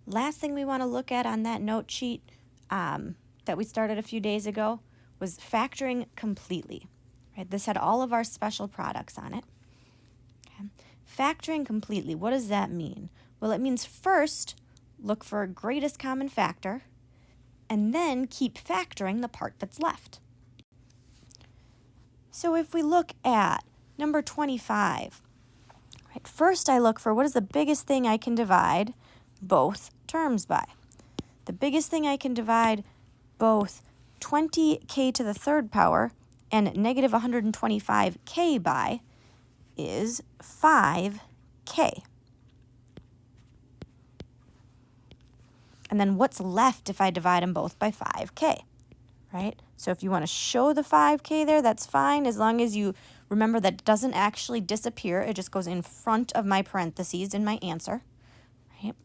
Last thing we want to look at on that note sheet that we started a few days ago was factoring completely. Right? This had all of our special products on it. Okay. Factoring completely, what does that mean? Well, it means first look for a greatest common factor and then keep factoring the part that's left. So if we look at number 25, right, first I look for what is the biggest thing I can divide both terms by. The biggest thing I can divide both 20k to the third power and negative 125k by is 5k. And then what's left if I divide them both by 5k, right? So if you want to show the 5k there, that's fine, as long as you remember that it doesn't actually disappear. It just goes in front of my parentheses in my answer, right?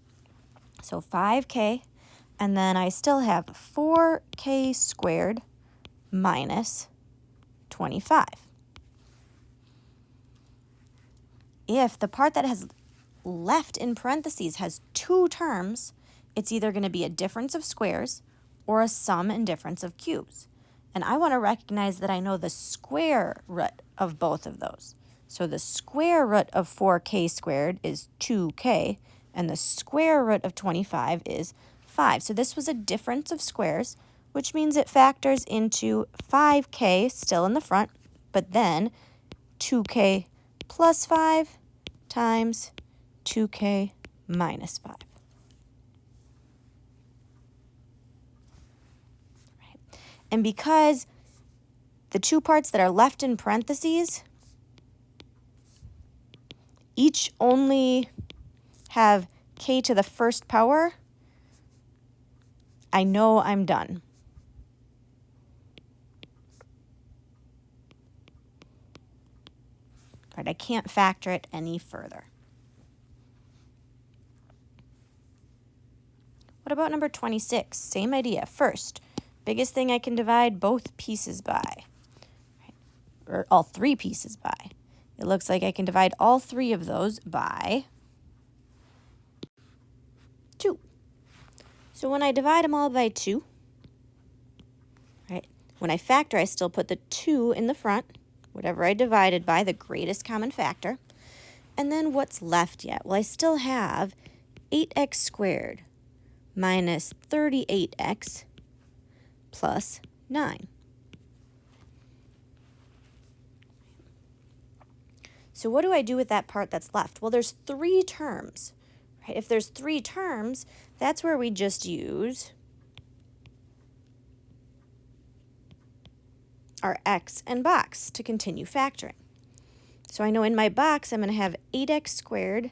So 5k, and then I still have 4k squared minus 25. If the part that has left in parentheses has two terms, it's either going to be a difference of squares or a sum and difference of cubes. And I want to recognize that I know the square root of both of those. So the square root of 4k squared is 2k, and the square root of 25 is 5. So this was a difference of squares, which means it factors into 5k still in the front, but then 2k plus 5 times 2k minus 5. Right. And because the two parts that are left in parentheses each only have k to the first power, I know I'm done. Right, I can't factor it any further. What about number 26? Same idea. First, biggest thing I can divide both pieces by, right? Or all three pieces by. It looks like I can divide all three of those by 2. So when I divide them all by 2, right, when I factor, I still put the 2 in the front, whatever I divided by, the greatest common factor. And then what's left yet? Well, I still have 8x squared minus 38x plus 9. So what do I do with that part that's left? Well, there's 3 terms. Right? If there's 3 terms, that's where we just use our x and box to continue factoring. So I know in my box I'm going to have 8x squared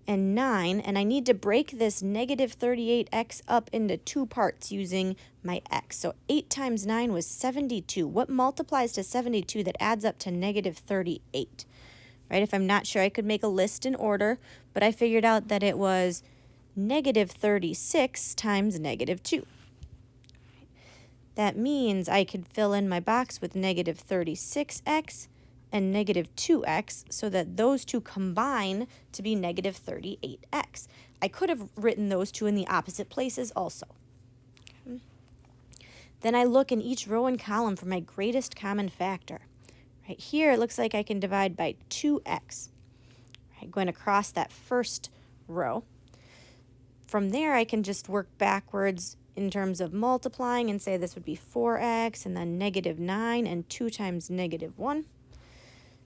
and 9, and I need to break this negative 38x up into 2 parts using my x. So 8 times 9 was 72. What multiplies to 72 that adds up to negative 38? Right? If I'm not sure, I could make a list in order, but I figured out that it was negative 36 times negative 2. That means I could fill in my box with negative 36x and negative 2x so that those two combine to be negative 38x. I could have written those two in the opposite places also. Okay. Then I look in each row and column for my greatest common factor. Right here, it looks like I can divide by 2x. Right, going across that first row. From there, I can just work backwards in terms of multiplying and say this would be 4x and then negative 9 and 2 times negative 1.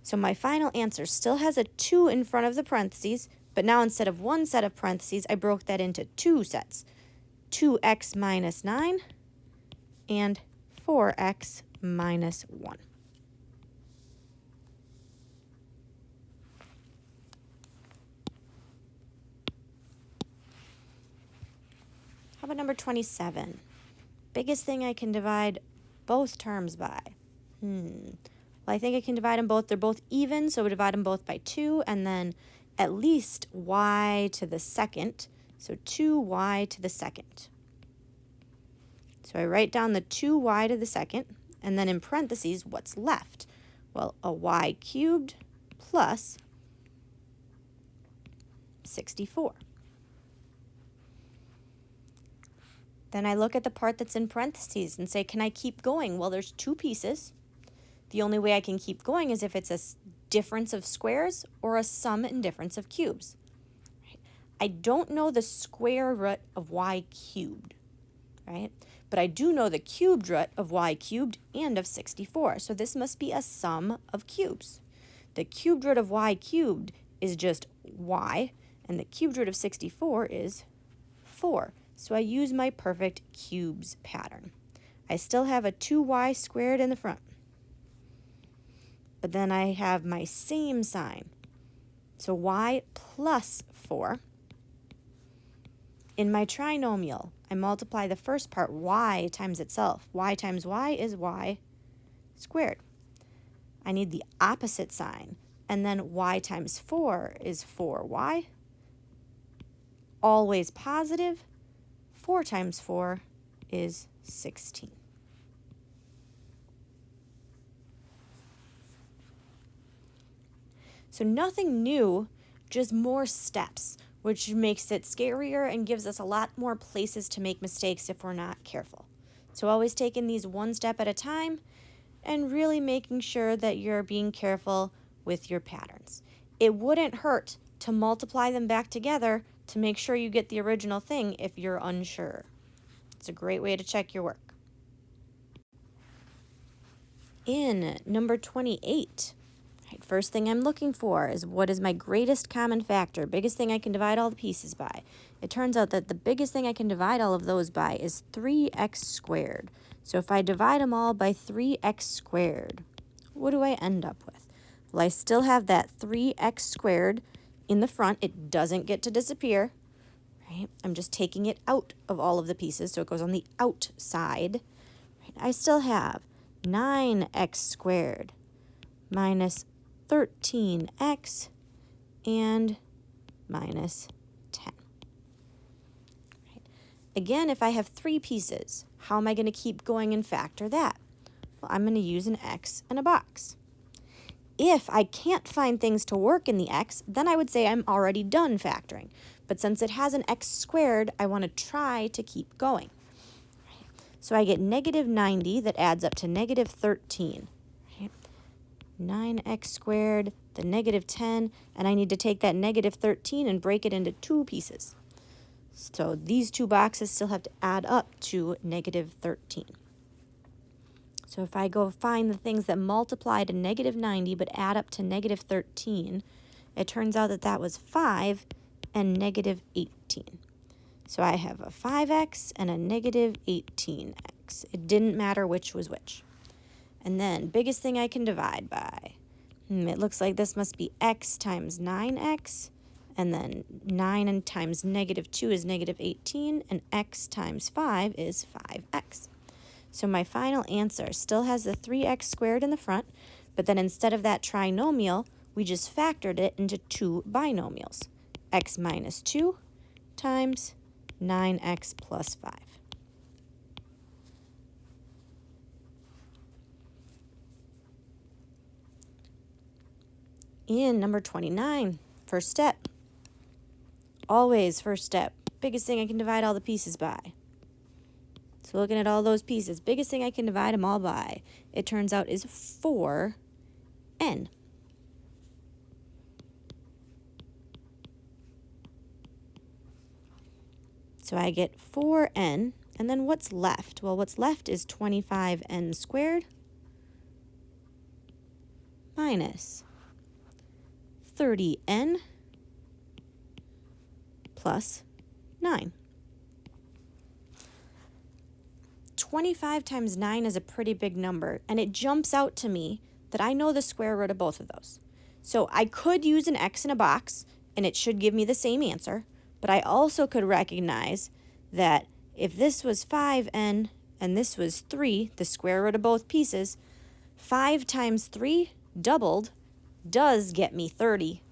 So my final answer still has a 2 in front of the parentheses, but now instead of one set of parentheses, I broke that into 2 sets. 2x minus 9 and 4x minus 1. How about number 27? Biggest thing I can divide both terms by. Well, I think I can divide them both. They're both even, so we divide them both by 2, and then at least y to the second. So 2y to the second. So I write down the 2y to the second, and then in parentheses, what's left? Well, a y cubed plus 64. Then I look at the part that's in parentheses and say, can I keep going? Well, there's two pieces. The only way I can keep going is if it's a difference of squares or a sum and difference of cubes. I don't know the square root of y cubed, right? But I do know the cubed root of y cubed and of 64. So this must be a sum of cubes. The cubed root of y cubed is just y, and the cubed root of 64 is 4. So I use my perfect cubes pattern. I still have a 2y squared in the front. But then I have my same sign. So y plus 4. In my trinomial, I multiply the first part, y times itself. Y times y is y squared. I need the opposite sign. And then y times 4 is 4y. Always positive. 4 times 4 is 16. So nothing new, just more steps, which makes it scarier and gives us a lot more places to make mistakes if we're not careful. So always taking these one step at a time and really making sure that you're being careful with your patterns. It wouldn't hurt to multiply them back together to make sure you get the original thing if you're unsure. It's a great way to check your work. In number 28, first thing I'm looking for is what is my greatest common factor, biggest thing I can divide all the pieces by. It turns out that the biggest thing I can divide all of those by is 3x squared. So if I divide them all by 3x squared, what do I end up with? Well, I still have that 3x squared in the front. It doesn't get to disappear, right? I'm just taking it out of all of the pieces, so it goes on the outside. Right? I still have 9x squared minus 13x and minus 10. Right. Again, if I have 3 pieces, how am I going to keep going and factor that? Well, I'm going to use an x and a box. If I can't find things to work in the x, then I would say I'm already done factoring. But since it has an x squared, I want to try to keep going. Right. So I get negative 90 that adds up to negative 13. 9x squared, the negative 10, and I need to take that negative 13 and break it into 2 pieces. So these 2 boxes still have to add up to negative 13. So if I go find the things that multiply to negative 90 but add up to negative 13, it turns out that that was 5 and negative 18. So I have a 5x and a negative 18x. It didn't matter which was which. And then, biggest thing I can divide by. It looks like this must be x times 9x. And then 9 times negative 2 is negative 18. And x times 5 is 5x. So my final answer still has the 3x squared in the front. But then instead of that trinomial, we just factored it into 2 binomials. X minus 2 times 9x plus 5. In number 29, first step. Always first step. Biggest thing I can divide all the pieces by. So looking at all those pieces, biggest thing I can divide them all by, it turns out is 4n. So I get 4n, and then what's left? Well, what's left is 25n squared minus 30n plus 9. 25 times 9 is a pretty big number, and it jumps out to me that I know the square root of both of those. So I could use an x in a box, and it should give me the same answer, but I also could recognize that if this was 5n and this was 3, the square root of both pieces, 5 times 3 doubled does get me 30,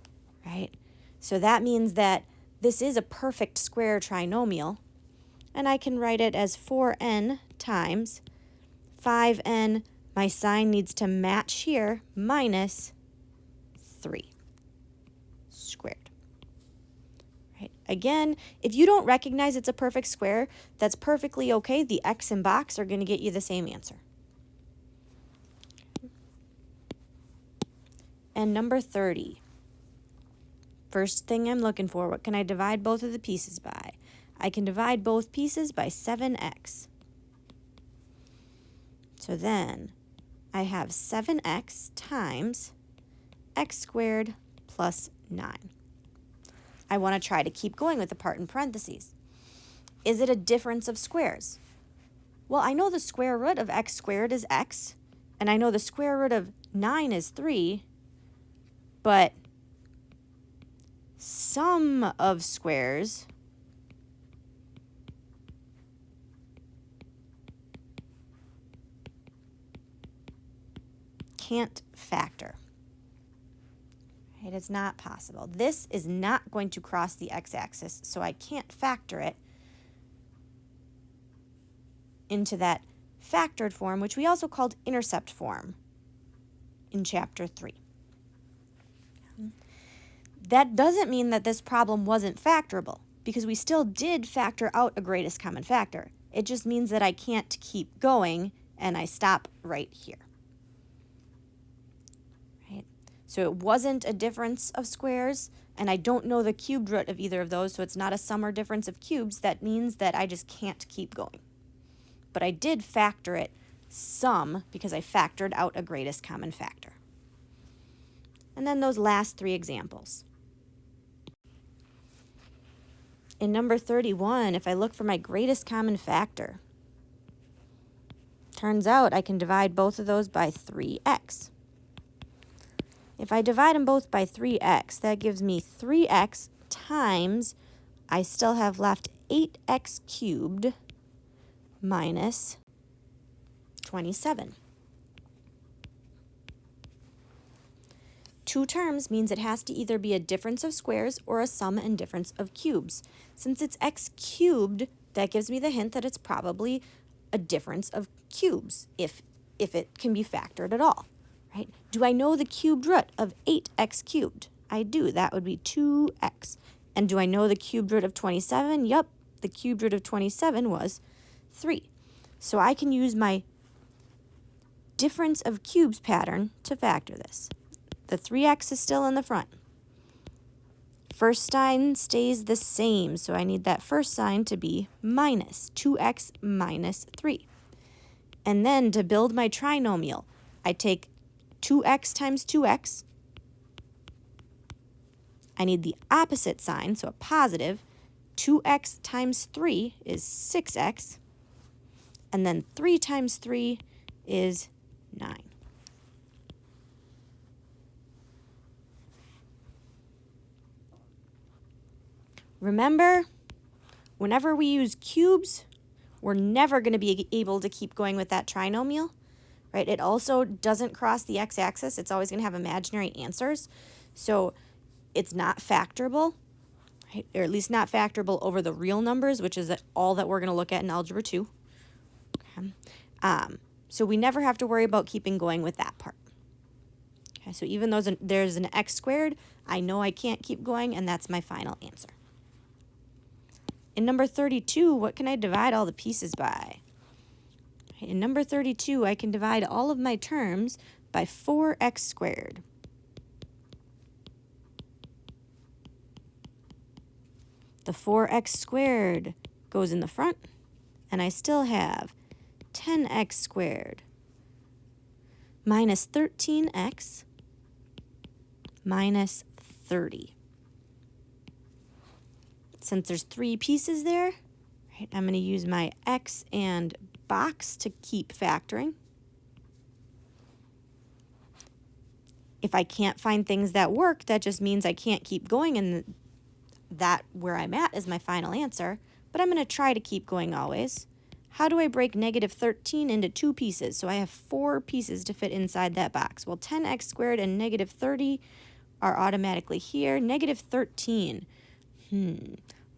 right? So that means that this is a perfect square trinomial, and I can write it as 4n times 5n, my sign needs to match here, minus 3 squared. Right? Again, if you don't recognize it's a perfect square, that's perfectly okay. The x in box are going to get you the same answer. And number 30. First thing I'm looking for, what can I divide both of the pieces by? I can divide both pieces by 7x. So then I have 7x times x squared plus 9. I want to try to keep going with the part in parentheses. Is it a difference of squares? Well, I know the square root of x squared is x, and I know the square root of 9 is 3, but sum of squares can't factor. Right? It's not possible. This is not going to cross the x-axis, so I can't factor it into that factored form, which we also called intercept form in chapter 3. That doesn't mean that this problem wasn't factorable, because we still did factor out a greatest common factor. It just means that I can't keep going, and I stop right here. Right? So it wasn't a difference of squares, and I don't know the cubed root of either of those, so it's not a sum or difference of cubes. That means that I just can't keep going. But I did factor it some, because I factored out a greatest common factor. And then those last 3 examples. In number 31, if I look for my greatest common factor, turns out I can divide both of those by 3x. If I divide them both by 3x, that gives me 3x times, I still have left 8x cubed minus 27. 2 terms means it has to either be a difference of squares or a sum and difference of cubes. Since it's x cubed, that gives me the hint that it's probably a difference of cubes, if it can be factored at all, right? Do I know the cubed root of 8x cubed? I do. That would be 2x. And do I know the cubed root of 27? Yep, the cubed root of 27 was 3. So I can use my difference of cubes pattern to factor this. The 3x is still in the front. First sign stays the same, so I need that first sign to be minus 2x minus 3. And then to build my trinomial, I take 2x times 2x. I need the opposite sign, so a positive. 2x times 3 is 6x. And then 3 times 3 is 9. Remember, whenever we use cubes, we're never going to be able to keep going with that trinomial, right? It also doesn't cross the x-axis. It's always going to have imaginary answers. So it's not factorable, right? Or at least not factorable over the real numbers, which is all that we're going to look at in Algebra 2. Okay. So we never have to worry about keeping going with that part. Okay, so even though there's an x squared, I know I can't keep going, and that's my final answer. In number 32, what can I divide all the pieces by? In number 32, I can divide all of my terms by 4x squared. The 4x squared goes in the front, and I still have 10x squared minus 13x minus 30. Since there's 3 pieces there, right, I'm going to use my x and box to keep factoring. If I can't find things that work, that just means I can't keep going, and that where I'm at is my final answer. But I'm going to try to keep going always. How do I break negative 13 into 2 pieces? So I have 4 pieces to fit inside that box. Well, 10x squared and negative 30 are automatically here. Negative 13.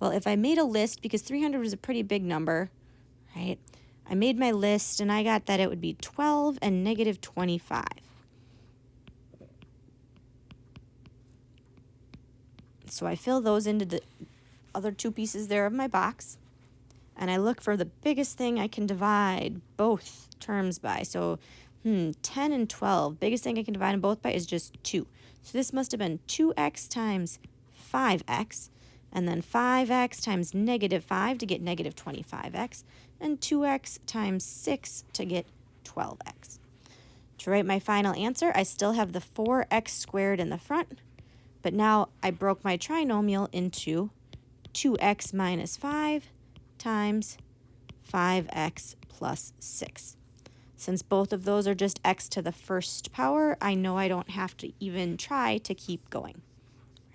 Well, if I made a list, because 300 was a pretty big number, right? I made my list, and I got that it would be 12 and negative 25. So I fill those into other two pieces there of my box, and I look for the biggest thing I can divide both terms by. So 10 and 12, biggest thing I can divide them both by is just 2. So this must have been 2x times 5x, and then 5x times negative 5 to get negative 25x, and 2x times 6 to get 12x. To write my final answer, I still have the 4x squared in the front, but now I broke my trinomial into 2x minus 5 times 5x plus 6. Since both of those are just x to the first power, I know I don't have to even try to keep going.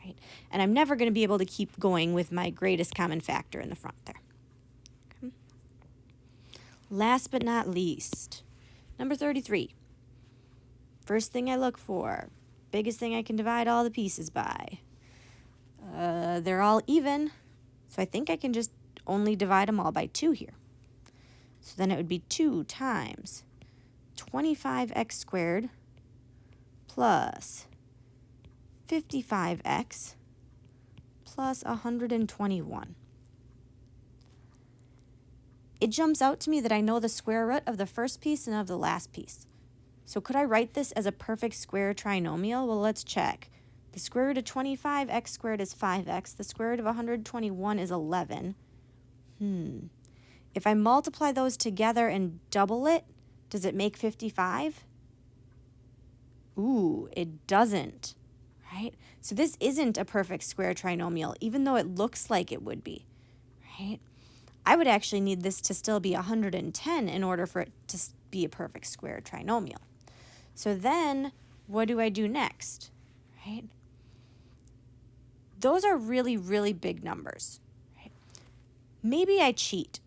Right? And I'm never going to be able to keep going with my greatest common factor in the front there. Okay. Last but not least, number 33. First thing I look for, biggest thing I can divide all the pieces by. They're all even, so I think I can just only divide them all by 2 here. So then it would be 2 times 25x squared plus 55x plus 121. It jumps out to me that I know the square root of the first piece and of the last piece. So could I write this as a perfect square trinomial? Well, let's check. The square root of 25x squared is 5x. The square root of 121 is 11. If I multiply those together and double it, does it make 55? Ooh, it doesn't, right? So this isn't a perfect square trinomial, even though it looks like it would be, right? I would actually need this to still be 110 in order for it to be a perfect square trinomial. So then, what do I do next, right? Those are really, really big numbers, right? Maybe I cheat.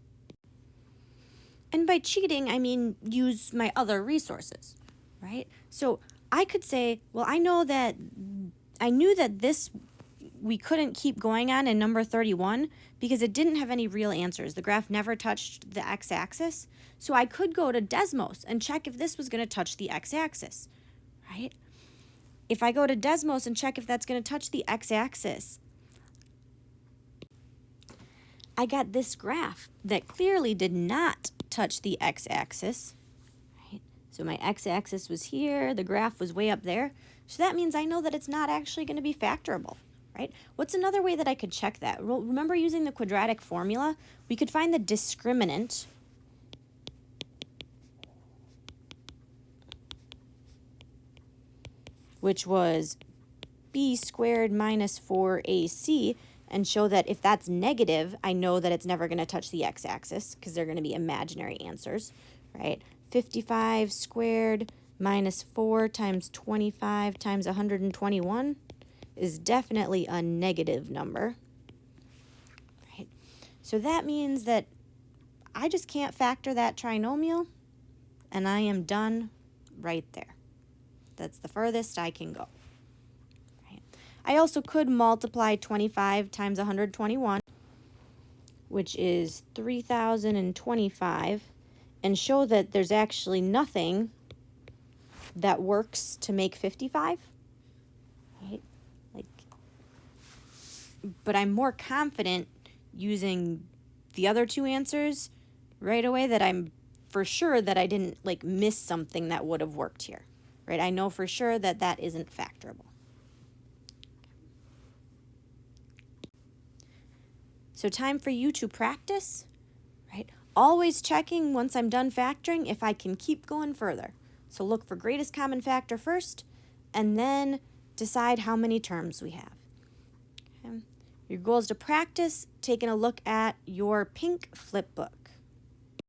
And by cheating, I mean use my other resources, right? So I could say, well, I knew that this we couldn't keep going on in number 31 because it didn't have any real answers. The graph never touched the x-axis. So I could go to Desmos and check if this was going to touch the x-axis, right? If I go to Desmos and check if that's going to touch the x-axis, I got this graph that clearly did not touch the x-axis, right? So my x-axis was here, the graph was way up there. So that means I know that it's not actually going to be factorable, right? What's another way that I could check that? Well, remember using the quadratic formula? We could find the discriminant which was b squared minus 4ac, and show that if that's negative, I know that it's never going to touch the x-axis because they're going to be imaginary answers, right? 55 squared minus 4 times 25 times 121 is definitely a negative number, right? So that means that I just can't factor that trinomial, and I am done right there. That's the furthest I can go. I also could multiply 25 times 121, which is 3,025, and show that there's actually nothing that works to make 55, right? But I'm more confident using the other two answers right away that I'm for sure that I didn't miss something that would have worked here, right? I know for sure that that isn't factorable. So time for you to practice, right? Always checking once I'm done factoring if I can keep going further. So look for greatest common factor first, and then decide how many terms we have. Okay. Your goal is to practice taking a look at your pink flip book.